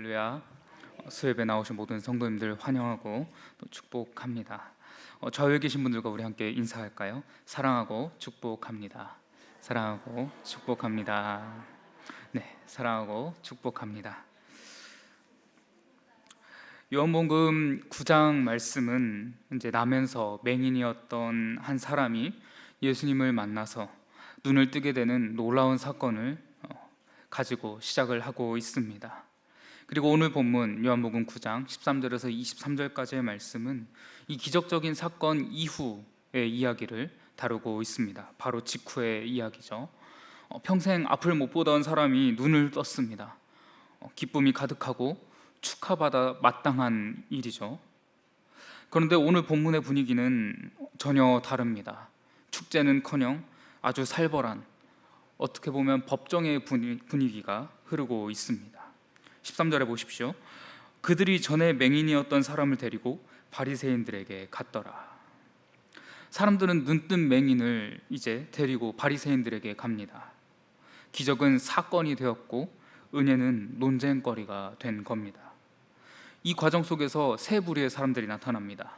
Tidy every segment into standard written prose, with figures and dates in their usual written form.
할렐루야. 수협에 나오신 모든 성도님들 환영하고 또 축복합니다. 좌우에 계신 분들과 우리 함께 인사할까요? 사랑하고 축복합니다. 사랑하고 축복합니다. 네, 사랑하고 축복합니다. 요한복음 9장 말씀은 이제 나면서 맹인이었던 한 사람이 예수님을 만나서 눈을 뜨게 되는 놀라운 사건을 가지고 시작을 하고 있습니다. 그리고 오늘 본문 요한복음 9장 13절에서 23절까지의 말씀은 이 기적적인 사건 이후의 이야기를 다루고 있습니다. 바로 직후의 이야기죠. 평생 앞을 못 보던 사람이 눈을 떴습니다. 기쁨이 가득하고 축하받아 마땅한 일이죠. 그런데 오늘 본문의 분위기는 전혀 다릅니다. 축제는커녕 아주 살벌한, 어떻게 보면 법정의 분위기가 흐르고 있습니다. 13절에 보십시오. 그들이 전에 맹인이었던 사람을 데리고 바리새인들에게 갔더라. 사람들은 눈뜬 맹인을 이제 데리고 바리새인들에게 갑니다. 기적은 사건이 되었고 은혜는 논쟁거리가 된 겁니다. 이 과정 속에서 세 부류의 사람들이 나타납니다.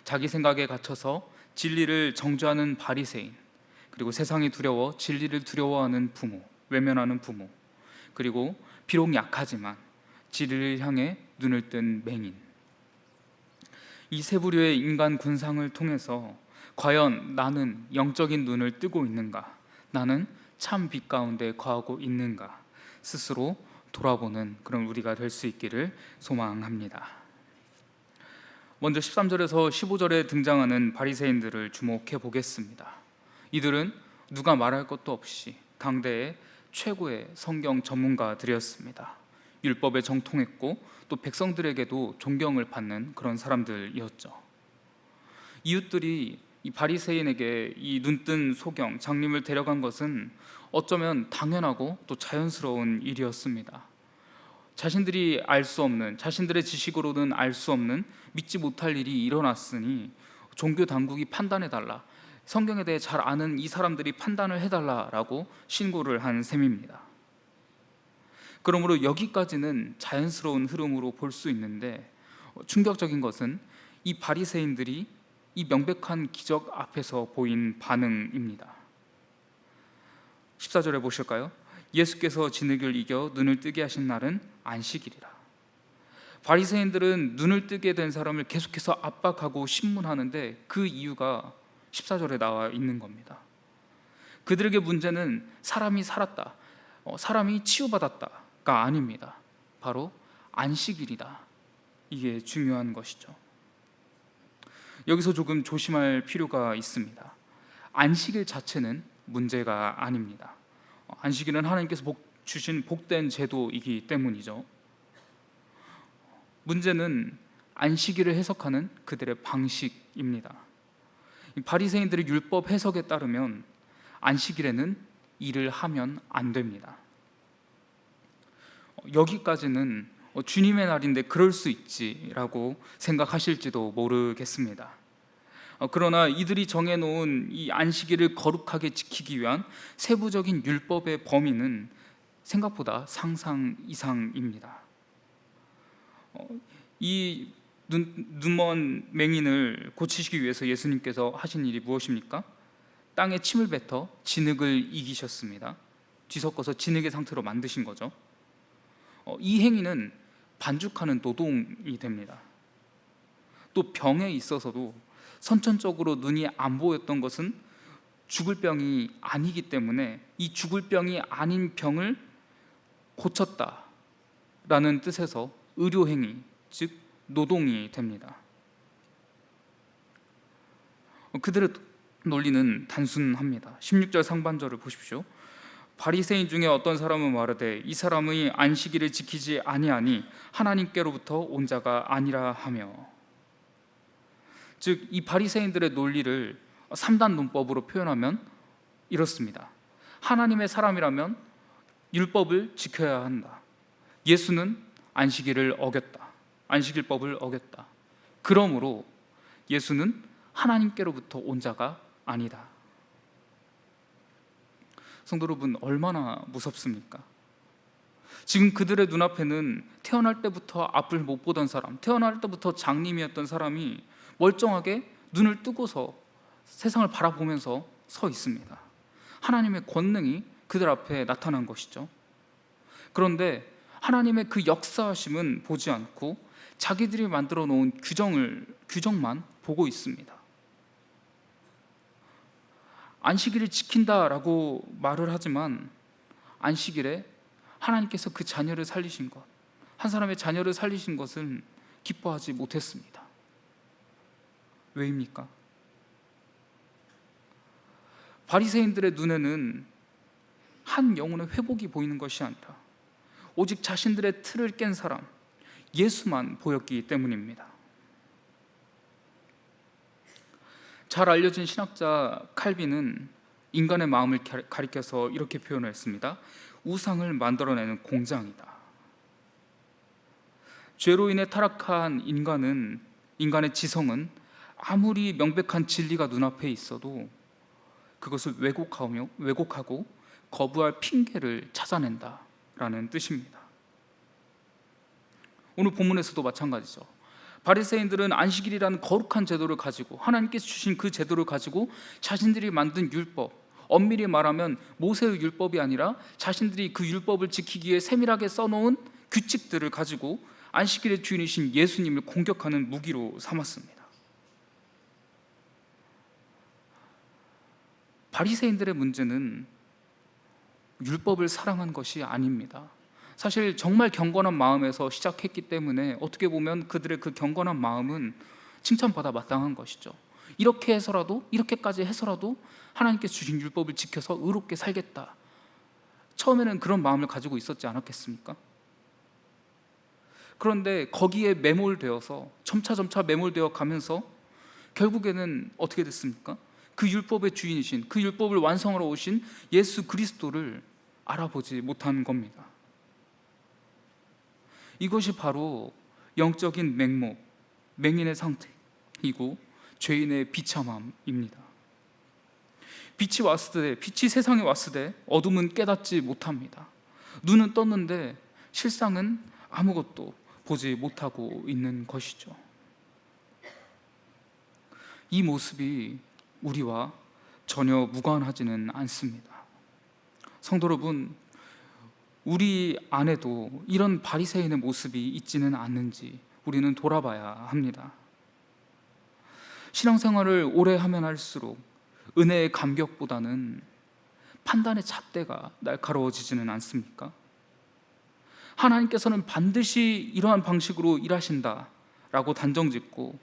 자기 생각에 갇혀서 진리를 정죄하는 바리새인, 그리고 세상이 두려워 진리를 두려워하는 부모, 외면하는 부모, 그리고 비록 약하지만 진리를 향해 눈을 뜬 맹인. 이 세 부류의 인간 군상을 통해서 과연 나는 영적인 눈을 뜨고 있는가, 나는 참 빛 가운데 거하고 있는가 스스로 돌아보는 그런 우리가 될 수 있기를 소망합니다. 먼저 13절에서 15절에 등장하는 바리새인들을 주목해 보겠습니다. 이들은 누가 말할 것도 없이 당대의 최고의 성경 전문가들이었습니다. 율법에 정통했고 또 백성들에게도 존경을 받는 그런 사람들이었죠. 이웃들이 이 바리새인에게 이 눈뜬 소경 장님을 데려간 것은 어쩌면 당연하고 또 자연스러운 일이었습니다. 자신들이 알 수 없는, 자신들의 지식으로는 알 수 없는, 믿지 못할 일이 일어났으니 종교 당국이 판단해달라, 성경에 대해 잘 아는 이 사람들이 판단을 해달라라고 신고를 한 셈입니다. 그러므로 여기까지는 자연스러운 흐름으로 볼 수 있는데, 충격적인 것은 이 바리새인들이 이 명백한 기적 앞에서 보인 반응입니다. 14절에 보실까요? 예수께서 진흙을 이겨 눈을 뜨게 하신 날은 안식일이라. 바리새인들은 눈을 뜨게 된 사람을 계속해서 압박하고 신문하는데 그 이유가 14절에 나와 있는 겁니다. 그들에게 문제는 사람이 살았다, 사람이 치유받았다가 아닙니다. 바로 안식일이다. 이게 중요한 것이죠. 여기서 조금 조심할 필요가 있습니다. 안식일 자체는 문제가 아닙니다. 안식일은 하나님께서 주신 복된 제도이기 때문이죠. 문제는 안식일을 해석하는 그들의 방식입니다. 바리새인들의 율법 해석에 따르면 안식일에는 일을 하면 안 됩니다. 여기까지는 주님의 날인데 그럴 수 있지라고 생각하실지도 모르겠습니다. 그러나 이들이 정해놓은 이 안식일을 거룩하게 지키기 위한 세부적인 율법의 범위는 생각보다 상상 이상입니다. 이 눈먼 맹인을 고치시기 위해서 예수님께서 하신 일이 무엇입니까? 땅에 침을 뱉어 진흙을 이기셨습니다. 뒤섞어서 진흙의 상태로 만드신 거죠. 이 행위는 반죽하는 노동이 됩니다. 또 병에 있어서도 선천적으로 눈이 안 보였던 것은 죽을 병이 아니기 때문에 이 죽을 병이 아닌 병을 고쳤다라는 뜻에서 의료행위, 즉 노동이 됩니다. 그들의 논리는 단순합니다. 16절 상반절을 보십시오. 바리새인 중에 어떤 사람은 말하되 이 사람의 안식일을 지키지 아니하니 하나님께로부터 온 자가 아니라 하며, 즉 이 바리새인들의 논리를 3단 논법으로 표현하면 이렇습니다. 하나님의 사람이라면 율법을 지켜야 한다. 예수는 안식일을 어겼다. 안식일법을 어겼다. 그러므로 예수는 하나님께로부터 온 자가 아니다. 성도 여러분, 얼마나 무섭습니까? 지금 그들의 눈앞에는 태어날 때부터 앞을 못 보던 사람, 태어날 때부터 장님이었던 사람이 멀쩡하게 눈을 뜨고서 세상을 바라보면서 서 있습니다. 하나님의 권능이 그들 앞에 나타난 것이죠. 그런데 하나님의 그 역사하심은 보지 않고 자기들이 만들어 놓은 규정만 보고 있습니다. 안식일을 지킨다라고 말을 하지만 안식일에 하나님께서 그 자녀를 살리신 것, 한 사람의 자녀를 살리신 것은 기뻐하지 못했습니다. 왜입니까? 바리새인들의 눈에는 한 영혼의 회복이 보이는 것이 아니라 오직 자신들의 틀을 깬 사람 예수만 보였기 때문입니다. 잘 알려진 신학자 칼빈은 인간의 마음을 가리켜서 이렇게 표현을 했습니다. 우상을 만들어내는 공장이다. 죄로 인해 타락한 인간의 지성은 아무리 명백한 진리가 눈앞에 있어도 그것을 왜곡하고 거부할 핑계를 찾아낸다라는 뜻입니다. 오늘 본문에서도 마찬가지죠. 바리새인들은 안식일이라는 거룩한 제도를 가지고 하나님께서 주신 그 제도를 가지고 자신들이 만든 율법, 엄밀히 말하면 모세의 율법이 아니라 자신들이 그 율법을 지키기 위해 세밀하게 써놓은 규칙들을 가지고 안식일의 주인이신 예수님을 공격하는 무기로 삼았습니다. 바리새인들의 문제는 율법을 사랑한 것이 아닙니다. 사실 정말 경건한 마음에서 시작했기 때문에 어떻게 보면 그들의 그 경건한 마음은 칭찬받아 마땅한 것이죠. 이렇게까지 해서라도 하나님께서 주신 율법을 지켜서 의롭게 살겠다. 처음에는 그런 마음을 가지고 있었지 않았겠습니까? 그런데 거기에 매몰되어서 점차 매몰되어 가면서 결국에는 어떻게 됐습니까? 그 율법의 주인이신, 그 율법을 완성하러 오신 예수 그리스도를 알아보지 못한 겁니다. 이것이 바로 영적인 맹인의 상태이고 죄인의 비참함입니다. 빛이 세상에 왔을 때 어둠은 깨닫지 못합니다. 눈은 떴는데 실상은 아무것도 보지 못하고 있는 것이죠. 이 모습이 우리와 전혀 무관하지는 않습니다. 성도 여러분, 우리 안에도 이런 바리새인의 모습이 있지는 않는지 우리는 돌아봐야 합니다. 신앙생활을 오래 하면 할수록 은혜의 감격보다는 판단의 잣대가 날카로워지지는 않습니까? 하나님께서는 반드시 이러한 방식으로 일하신다라고 단정짓고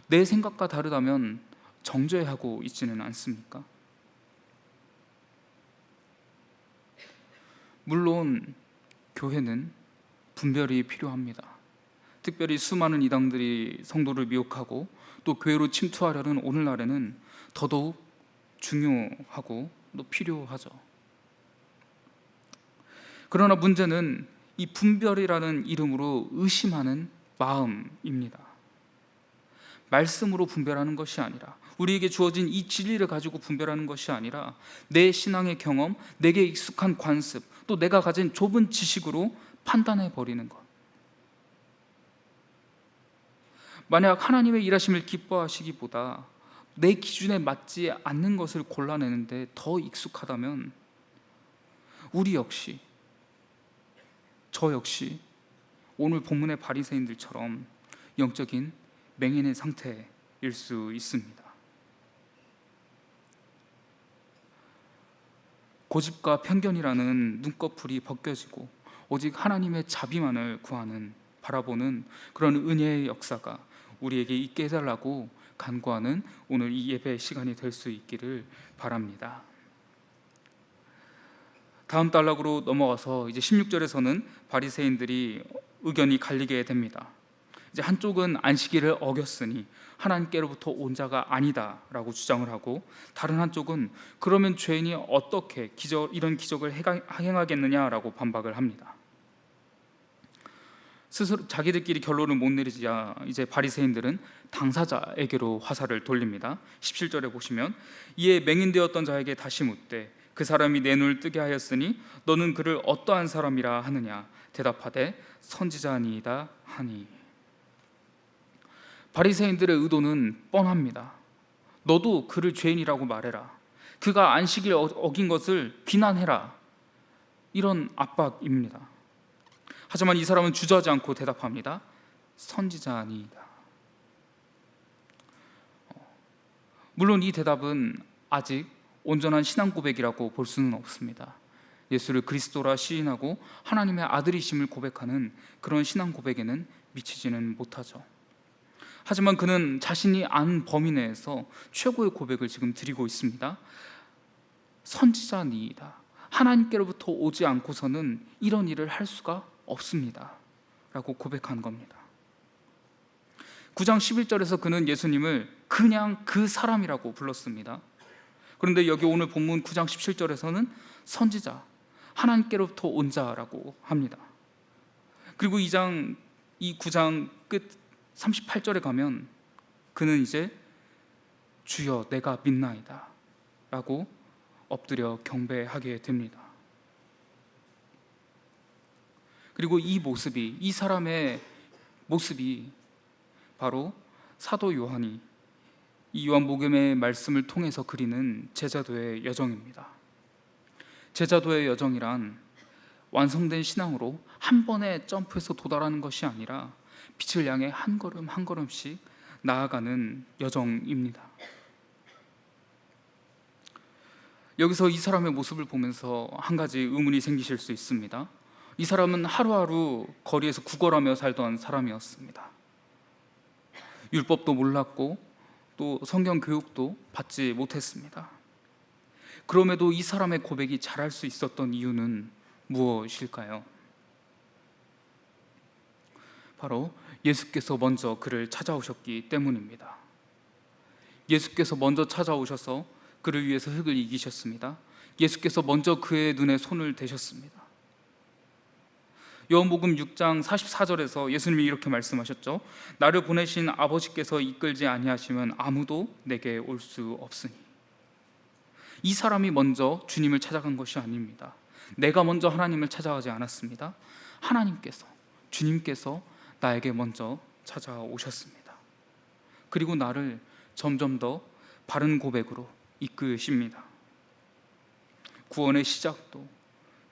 내 생각과 다르다면 정죄하고 있지는 않습니까? 물론 교회는 분별이 필요합니다. 특별히 수많은 이당들이 성도를 미혹하고 또 교회로 침투하려는 오늘날에는 더더욱 중요하고 또 필요하죠. 그러나 문제는 이 분별이라는 이름으로 의심하는 마음입니다. 말씀으로 분별하는 것이 아니라, 우리에게 주어진 이 진리를 가지고 분별하는 것이 아니라 내 신앙의 경험, 내게 익숙한 관습, 또 내가 가진 좁은 지식으로 판단해 버리는 것. 만약 하나님의 일하심을 기뻐하시기보다 내 기준에 맞지 않는 것을 골라내는데 더 익숙하다면 우리 역시, 저 역시 오늘 본문의 바리새인들처럼 영적인 맹인의 상태일 수 있습니다. 고집과 편견이라는 눈꺼풀이 벗겨지고 오직 하나님의 자비만을 바라보는 그런 은혜의 역사가 우리에게 있게 해달라고 간구하는 오늘 이 예배 시간이 될 수 있기를 바랍니다. 다음 단락으로 넘어가서 이제 16절에서는 바리새인들이 의견이 갈리게 됩니다. 이제 한쪽은 안식일을 어겼으니 하나님께로부터 온 자가 아니다라고 주장을 하고, 다른 한쪽은 그러면 죄인이 어떻게 이런 기적을 행하겠느냐라고 반박을 합니다. 스스로 자기들끼리 결론을 못 내리자 이제 바리새인들은 당사자에게로 화살을 돌립니다. 17절에 보시면 이에 맹인되었던 자에게 다시 묻되 그 사람이 내 눈을 뜨게 하였으니 너는 그를 어떠한 사람이라 하느냐? 대답하되 선지자니이다 하니. 바리새인들의 의도는 뻔합니다. 너도 그를 죄인이라고 말해라. 그가 안식일 어긴 것을 비난해라. 이런 압박입니다. 하지만 이 사람은 주저하지 않고 대답합니다. 선지자니이다. 물론 이 대답은 아직 온전한 신앙 고백이라고 볼 수는 없습니다. 예수를 그리스도라 시인하고 하나님의 아들이심을 고백하는 그런 신앙 고백에는 미치지는 못하죠. 하지만 그는 자신이 안 범위 내에서 최고의 고백을 지금 드리고 있습니다. 선지자니이다. 하나님께로부터 오지 않고서는 이런 일을 할 수가 없습니다 라고 고백한 겁니다. 9장 11절에서 그는 예수님을 그냥 그 사람이라고 불렀습니다. 그런데 여기 오늘 본문 9장 17절에서는 선지자, 하나님께로부터 온 자라고 합니다. 그리고 이 9장 끝 38절에 가면 그는 이제 주여 내가 믿나이다 라고 엎드려 경배하게 됩니다. 그리고 이 사람의 모습이 바로 사도 요한이 이 요한복음의 말씀을 통해서 그리는 제자도의 여정입니다. 제자도의 여정이란 완성된 신앙으로 한 번에 점프해서 도달하는 것이 아니라 빛을 향해 한 걸음 한 걸음씩 나아가는 여정입니다. 여기서 이 사람의 모습을 보면서 한 가지 의문이 생기실 수 있습니다. 이 사람은 하루하루 거리에서 구걸하며 살던 사람이었습니다. 율법도 몰랐고 또 성경 교육도 받지 못했습니다. 그럼에도 이 사람의 고백이 자랄 수 있었던 이유는 무엇일까요? 바로 예수께서 먼저 그를 찾아오셨기 때문입니다. 예수께서 먼저 찾아오셔서 그를 위해서 흙을 이기셨습니다. 예수께서 먼저 그의 눈에 손을 대셨습니다. 요한복음 6장 44절에서 예수님이 이렇게 말씀하셨죠. 나를 보내신 아버지께서 이끌지 아니하시면 아무도 내게 올 수 없으니. 이 사람이 먼저 주님을 찾아간 것이 아닙니다. 내가 먼저 하나님을 찾아가지 않았습니다. 하나님께서, 주님께서 나에게 먼저 찾아오셨습니다. 그리고 나를 점점 더 바른 고백으로 이끄십니다. 구원의 시작도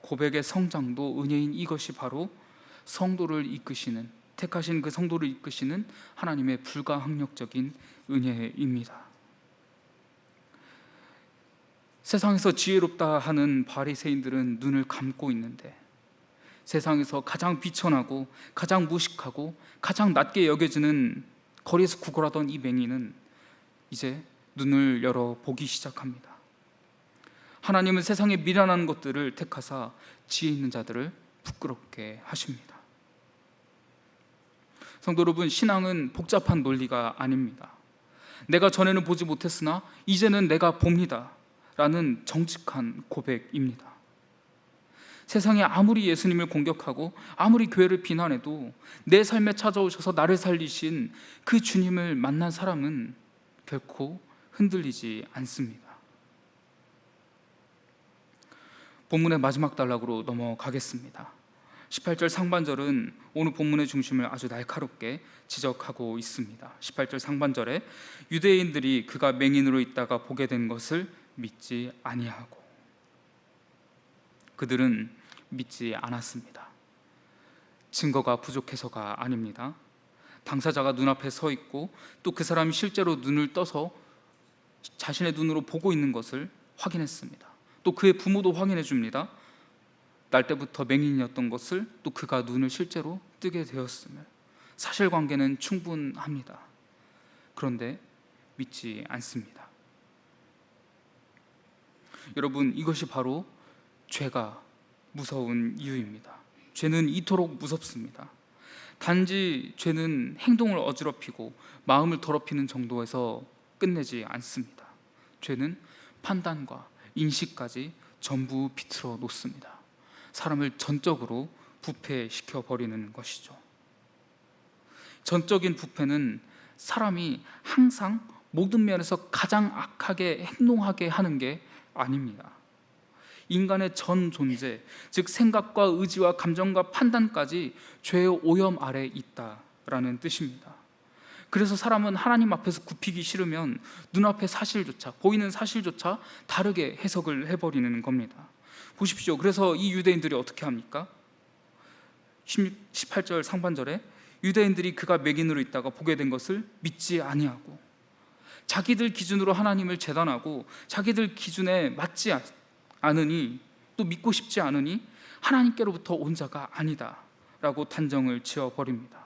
고백의 성장도 은혜인 이것이 바로 성도를 이끄시는, 택하신 그 성도를 이끄시는 하나님의 불가항력적인 은혜입니다. 세상에서 지혜롭다 하는 바리새인들은 눈을 감고 있는데 세상에서 가장 비천하고 가장 무식하고 가장 낮게 여겨지는 거리에서 구걸하던 이 맹인은 이제 눈을 열어 보기 시작합니다. 하나님은 세상의 미련한 것들을 택하사 지혜 있는 자들을 부끄럽게 하십니다. 성도 여러분, 신앙은 복잡한 논리가 아닙니다. 내가 전에는 보지 못했으나 이제는 내가 봅니다 라는 정직한 고백입니다. 세상에 아무리 예수님을 공격하고 아무리 교회를 비난해도 내 삶에 찾아오셔서 나를 살리신 그 주님을 만난 사람은 결코 흔들리지 않습니다. 본문의 마지막 단락으로 넘어가겠습니다. 18절 상반절은 오늘 본문의 중심을 아주 날카롭게 지적하고 있습니다. 18절 상반절에 유대인들이 그가 맹인으로 있다가 보게 된 것을 믿지 아니하고, 그들은 믿지 않았습니다. 증거가 부족해서가 아닙니다. 당사자가 눈앞에 서 있고 또 그 사람이 실제로 눈을 떠서 자신의 눈으로 보고 있는 것을 확인했습니다. 또 그의 부모도 확인해 줍니다. 날 때부터 맹인이었던 것을 또 그가 눈을 실제로 뜨게 되었음을, 사실관계는 충분합니다. 그런데 믿지 않습니다. 여러분, 이것이 바로 죄가 무서운 이유입니다. 죄는 이토록 무섭습니다. 단지 죄는 행동을 어지럽히고 마음을 더럽히는 정도에서 끝내지 않습니다. 죄는 판단과 인식까지 전부 비틀어 놓습니다. 사람을 전적으로 부패시켜 버리는 것이죠. 전적인 부패는 사람이 항상 모든 면에서 가장 악하게 행동하게 하는 게 아닙니다. 인간의 전 존재, 즉 생각과 의지와 감정과 판단까지 죄의 오염 아래 있다라는 뜻입니다. 그래서 사람은 하나님 앞에서 굽히기 싫으면 눈앞의 사실조차, 보이는 사실조차 다르게 해석을 해버리는 겁니다. 보십시오. 그래서 이 유대인들이 어떻게 합니까? 18절 상반절에 유대인들이 그가 맹인으로 있다가 보게 된 것을 믿지 아니하고, 자기들 기준으로 하나님을 재단하고 자기들 기준에 맞지 않으니, 또 믿고 싶지 않으니 하나님께로부터 온 자가 아니다 라고 단정을 지어버립니다.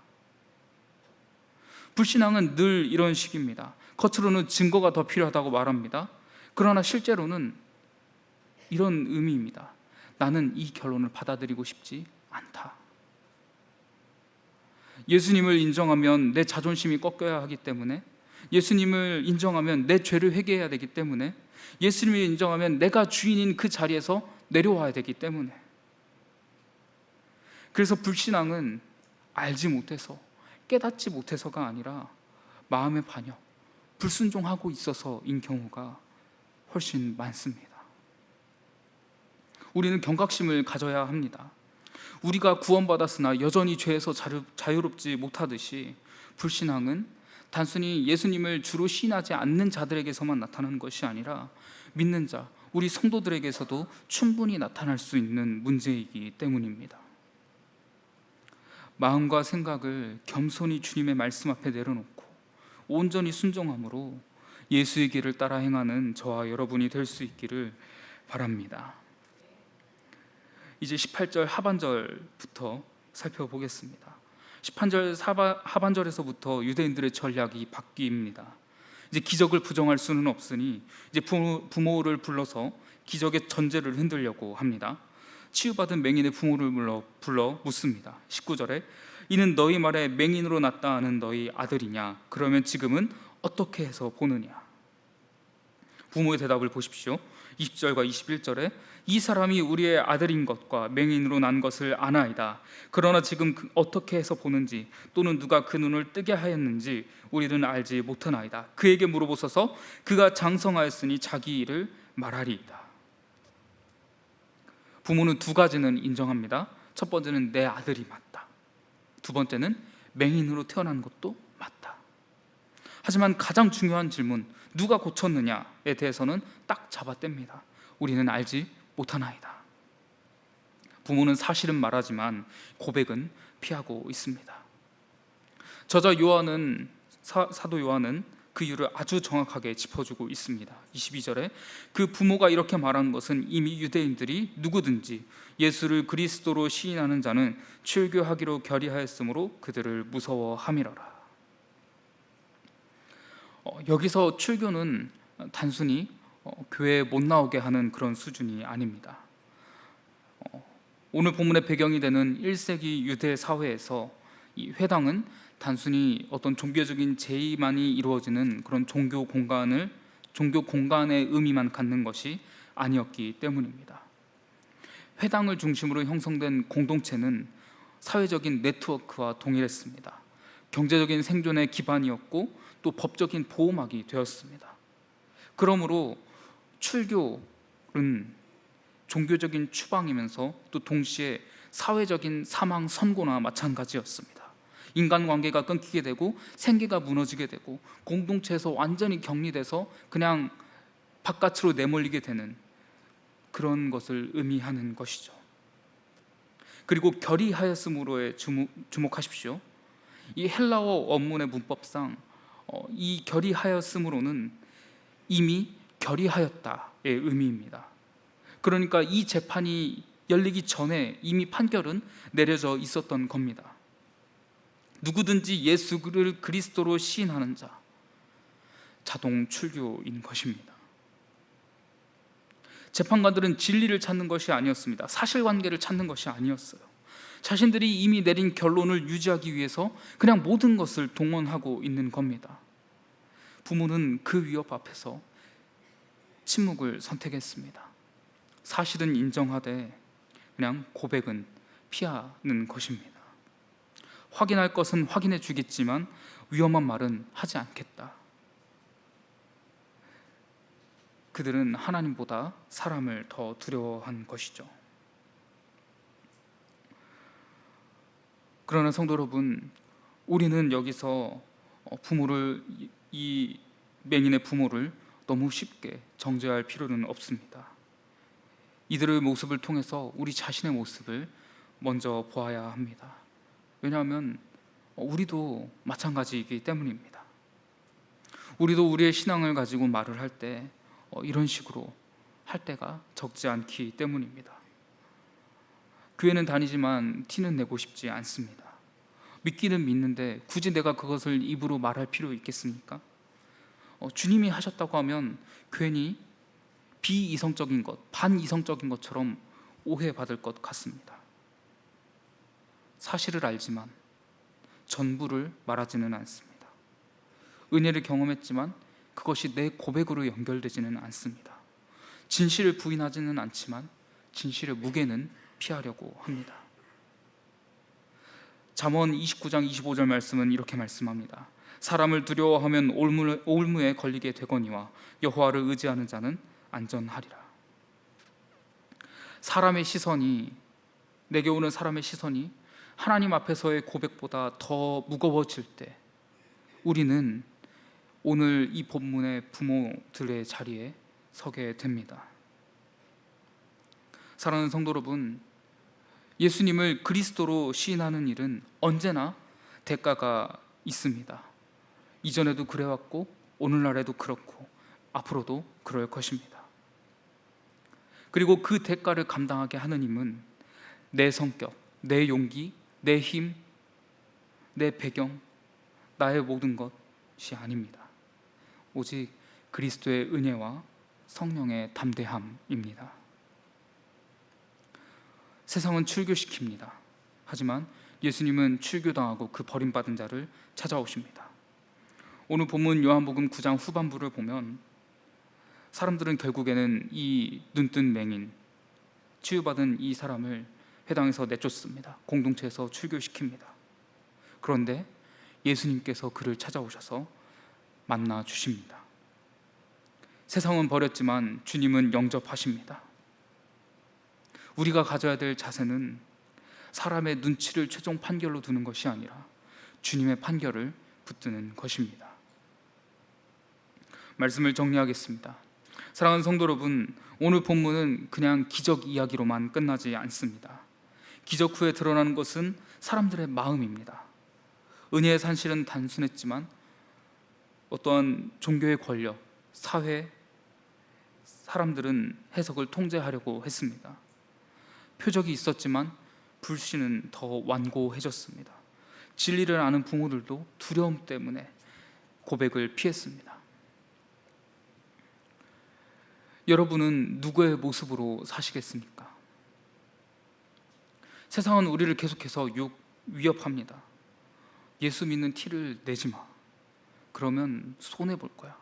불신앙은 늘 이런 식입니다. 겉으로는 증거가 더 필요하다고 말합니다. 그러나 실제로는 이런 의미입니다. 나는 이 결론을 받아들이고 싶지 않다. 예수님을 인정하면 내 자존심이 꺾여야 하기 때문에, 예수님을 인정하면 내 죄를 회개해야 되기 때문에, 예수님을 인정하면 내가 주인인 그 자리에서 내려와야 되기 때문에, 그래서 불신앙은 알지 못해서, 깨닫지 못해서가 아니라 마음의 반역, 불순종하고 있어서인 경우가 훨씬 많습니다. 우리는 경각심을 가져야 합니다. 우리가 구원받았으나 여전히 죄에서 자유롭지 못하듯이, 불신앙은 단순히 예수님을 주로 시인하지 않는 자들에게서만 나타나는 것이 아니라 믿는 자, 우리 성도들에게서도 충분히 나타날 수 있는 문제이기 때문입니다. 마음과 생각을 겸손히 주님의 말씀 앞에 내려놓고 온전히 순종함으로 예수의 길을 따라 행하는 저와 여러분이 될 수 있기를 바랍니다. 이제 18절 하반절부터 살펴보겠습니다. 18절 하반절에서부터 유대인들의 전략이 바뀝니다. 이제 기적을 부정할 수는 없으니 이제 부모를 불러서 기적의 전제를 흔들려고 합니다. 치유받은 맹인의 부모를 불러 묻습니다. 19절에 이는 너희 말에 맹인으로 났다 하는 너희 아들이냐? 그러면 지금은 어떻게 해서 보느냐? 부모의 대답을 보십시오. 20절과 21절에 이 사람이 우리의 아들인 것과 맹인으로 난 것을 아나이다. 그러나 지금 어떻게 해서 보는지, 또는 누가 그 눈을 뜨게 하였는지 우리는 알지 못하나이다. 그에게 물어보소서. 그가 장성하였으니 자기 일을 말하리이다. 부모는 두 가지는 인정합니다. 첫 번째는 내 아들이 맞다. 두 번째는 맹인으로 태어난 것도 맞다. 하지만 가장 중요한 질문, 누가 고쳤느냐에 대해서는 딱 잡아뗍니다. 우리는 알지 못하나이다. 부모는 사실은 말하지만 고백은 피하고 있습니다. 저자 요한은, 사도 요한은 그 이유를 아주 정확하게 짚어주고 있습니다. 22절에 그 부모가 이렇게 말한 것은 이미 유대인들이 누구든지 예수를 그리스도로 시인하는 자는 출교하기로 결의하였으므로 그들을 무서워함이로라. 여기서 출교는 단순히 교회에 못 나오게 하는 그런 수준이 아닙니다. 오늘 본문의 배경이 되는 1세기 유대 사회에서 이 회당은 단순히 어떤 종교적인 제의만이 이루어지는 그런 종교 공간의 의미만 갖는 것이 아니었기 때문입니다. 회당을 중심으로 형성된 공동체는 사회적인 네트워크와 동일했습니다. 경제적인 생존의 기반이었고 또 법적인 보호막이 되었습니다. 그러므로 출교는 종교적인 추방이면서 또 동시에 사회적인 사망 선고나 마찬가지였습니다. 인간관계가 끊기게 되고 생계가 무너지게 되고 공동체에서 완전히 격리돼서 그냥 바깥으로 내몰리게 되는 그런 것을 의미하는 것이죠. 그리고 결의하였으므로에 주목하십시오. 이 헬라어 원문의 문법상 이 결의하였으므로는 이미 결의하였다의 의미입니다. 그러니까 이 재판이 열리기 전에 이미 판결은 내려져 있었던 겁니다. 누구든지 예수를 그리스도로 시인하는 자, 자동 출교인 것입니다. 재판관들은 진리를 찾는 것이 아니었습니다. 사실관계를 찾는 것이 아니었어요. 자신들이 이미 내린 결론을 유지하기 위해서 그냥 모든 것을 동원하고 있는 겁니다. 부모는 그 위협 앞에서 침묵을 선택했습니다. 사실은 인정하되 그냥 고백은 피하는 것입니다. 확인할 것은 확인해 주겠지만 위험한 말은 하지 않겠다. 그들은 하나님보다 사람을 더 두려워한 것이죠. 그러나 성도 여러분, 우리는 여기서 이 맹인의 부모를 너무 쉽게 정죄할 필요는 없습니다. 이들의 모습을 통해서 우리 자신의 모습을 먼저 보아야 합니다. 왜냐하면 우리도 마찬가지이기 때문입니다. 우리도 우리의 신앙을 가지고 말을 할 때 이런 식으로 할 때가 적지 않기 때문입니다. 교회는 다니지만 티는 내고 싶지 않습니다. 믿기는 믿는데 굳이 내가 그것을 입으로 말할 필요 있겠습니까? 주님이 하셨다고 하면 괜히 비이성적인 것, 반이성적인 것처럼 오해받을 것 같습니다. 사실을 알지만 전부를 말하지는 않습니다. 은혜를 경험했지만 그것이 내 고백으로 연결되지는 않습니다. 진실을 부인하지는 않지만 진실의 무게는 피하려고 합니다. 잠언 29장 25절 말씀은 이렇게 말씀합니다. 사람을 두려워하면 올무에 걸리게 되거니와 여호와를 의지하는 자는 안전하리라. 사람의 시선이, 내게 오는 사람의 시선이 하나님 앞에서의 고백보다 더 무거워질 때 우리는 오늘 이 본문의 부모들의 자리에 서게 됩니다. 사랑하는 성도 여러분, 예수님을 그리스도로 시인하는 일은 언제나 대가가 있습니다. 이전에도 그래왔고 오늘날에도 그렇고 앞으로도 그럴 것입니다. 그리고 그 대가를 감당하게 하는 힘은 내 성격, 내 용기, 내 힘, 내 배경, 나의 모든 것이 아닙니다. 오직 그리스도의 은혜와 성령의 담대함입니다. 세상은 출교시킵니다. 하지만 예수님은 출교당하고 그 버림받은 자를 찾아오십니다. 오늘 본문 요한복음 9장 후반부를 보면 사람들은 결국에는 이 눈뜬 맹인, 치유받은 이 사람을 회당에서 내쫓습니다. 공동체에서 출교시킵니다. 그런데 예수님께서 그를 찾아오셔서 만나 주십니다. 세상은 버렸지만 주님은 영접하십니다. 우리가 가져야 될 자세는 사람의 눈치를 최종 판결로 두는 것이 아니라 주님의 판결을 붙드는 것입니다. 말씀을 정리하겠습니다. 사랑하는 성도 여러분, 오늘 본문은 그냥 기적 이야기로만 끝나지 않습니다. 기적 후에 드러나는 것은 사람들의 마음입니다. 은혜의 산실은 단순했지만 어떠한 종교의 권력, 사회, 사람들은 해석을 통제하려고 했습니다. 표적이 있었지만 불신은 더 완고해졌습니다. 진리를 아는 부모들도 두려움 때문에 고백을 피했습니다. 여러분은 누구의 모습으로 사시겠습니까? 세상은 우리를 계속해서 위협합니다. 예수 믿는 티를 내지 마. 그러면 손해볼 거야.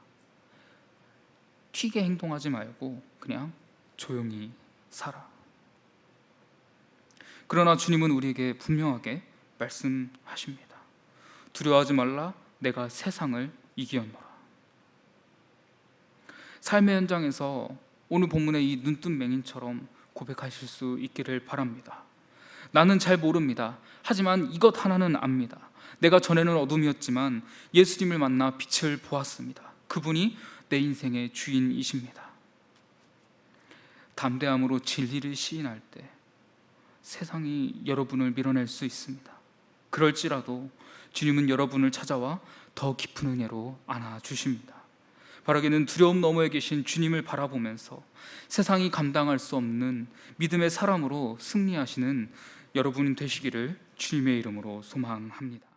튀게 행동하지 말고 그냥 조용히 살아. 그러나 주님은 우리에게 분명하게 말씀하십니다. 두려워하지 말라, 내가 세상을 이기었노라. 삶의 현장에서 오늘 본문의 이 눈뜬 맹인처럼 고백하실 수 있기를 바랍니다. 나는 잘 모릅니다. 하지만 이것 하나는 압니다. 내가 전에는 어둠이었지만 예수님을 만나 빛을 보았습니다. 그분이 내 인생의 주인이십니다. 담대함으로 진리를 시인할 때 세상이 여러분을 밀어낼 수 있습니다. 그럴지라도 주님은 여러분을 찾아와 더 깊은 은혜로 안아주십니다. 바라기는 두려움 너머에 계신 주님을 바라보면서 세상이 감당할 수 없는 믿음의 사람으로 승리하시는 여러분 되시기를 주님의 이름으로 소망합니다.